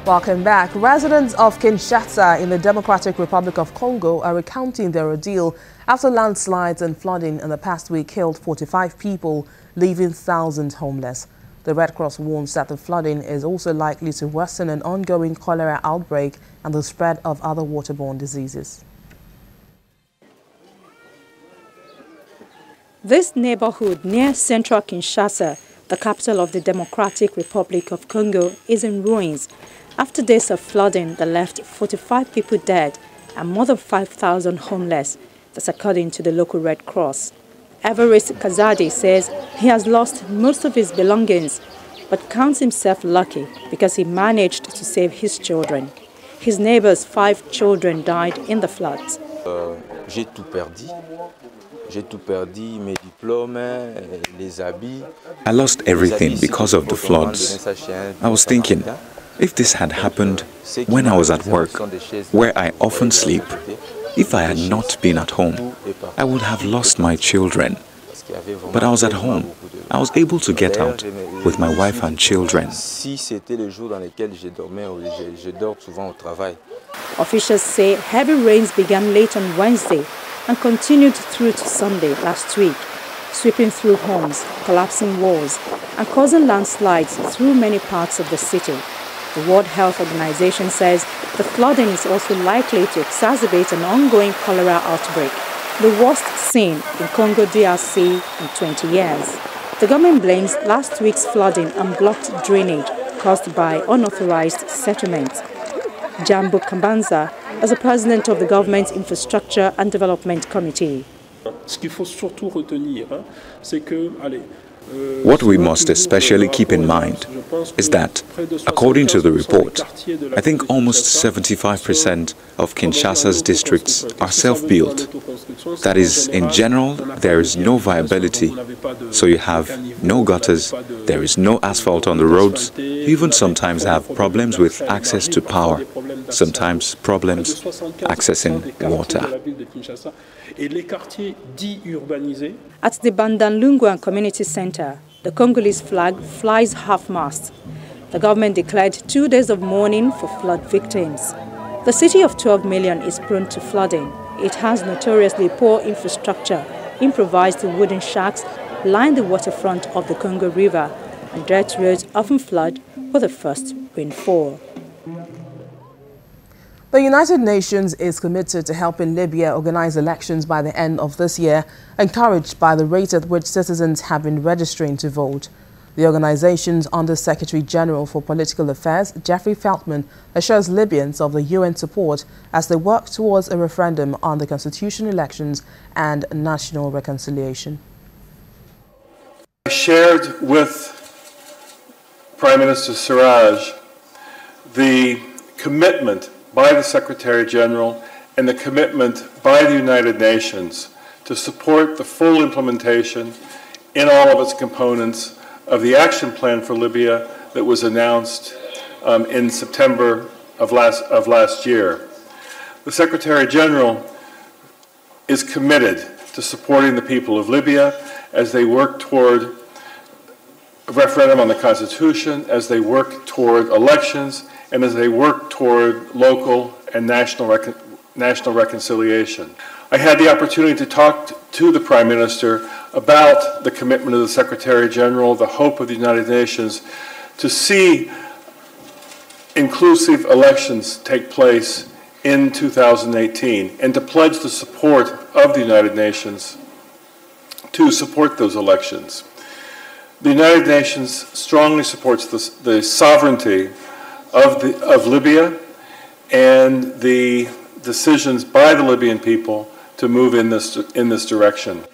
Welcome back. Residents of Kinshasa in the Democratic Republic of Congo are recounting their ordeal after landslides and flooding in the past week killed 45 people, leaving thousands homeless. The Red Cross warns that the flooding is also likely to worsen an ongoing cholera outbreak and the spread of other waterborne diseases. This neighborhood near central Kinshasa, the capital of the Democratic Republic of Congo, is in ruins after days of flooding that left 45 people dead and more than 5,000 homeless. That's according to the local Red Cross. Everest Kazadi says he has lost most of his belongings, but counts himself lucky because he managed to save his children. His neighbor's 5 children died in the floods. J'ai tout perdu. J'ai tout perdu, mes diplômes, les habits. I lost everything because of the floods. I was thinking, if this had happened when I was at work, where I often sleep, if I had not been at home, I would have lost my children. But I was at home. I was able to get out with my wife and children. Officials say heavy rains began late on Wednesday and continued through to Sunday last week, sweeping through homes, collapsing walls, and causing landslides through many parts of the city. The World Health Organization says the flooding is also likely to exacerbate an ongoing cholera outbreak, the worst seen in Congo DRC in 20 years. The government blames last week's flooding and blocked drainage caused by unauthorized settlements. Jambo Kambanza is the president of the Government Infrastructure and Development Committee. What we must especially keep in mind is that, according to the report, I think almost 75% of Kinshasa's districts are self-built. That is, in general, there is no viability. So you have no gutters, there is no asphalt on the roads, you even sometimes have problems with access to power, sometimes problems accessing water. At the Bandanlungwa Community Center, the Congolese flag flies half-mast. The government declared 2 days of mourning for flood victims. The city of 12 million is prone to flooding. It has notoriously poor infrastructure. Improvised wooden shacks line the waterfront of the Congo River, and dirt roads often flood with the first rainfall. The United Nations is committed to helping Libya organize elections by the end of this year, encouraged by the rate at which citizens have been registering to vote. The organization's Under-Secretary General for Political Affairs, Jeffrey Feltman, assures Libyans of the UN support as they work towards a referendum on the constitutional elections and national reconciliation. I shared with Prime Minister Siraj the commitment by the Secretary General and the commitment by the United Nations to support the full implementation in all of its components of the action plan for Libya that was announced in September of last year. The Secretary General is committed to supporting the people of Libya as they work toward a referendum on the Constitution, as they work toward elections, and as they work toward local and national reconciliation. I had the opportunity to talk to the Prime Minister about the commitment of the Secretary General, the hope of the United Nations to see inclusive elections take place in 2018 and to pledge the support of the United Nations to support those elections. The United Nations strongly supports the sovereignty of Libya and the decisions by the Libyan people to move in this direction.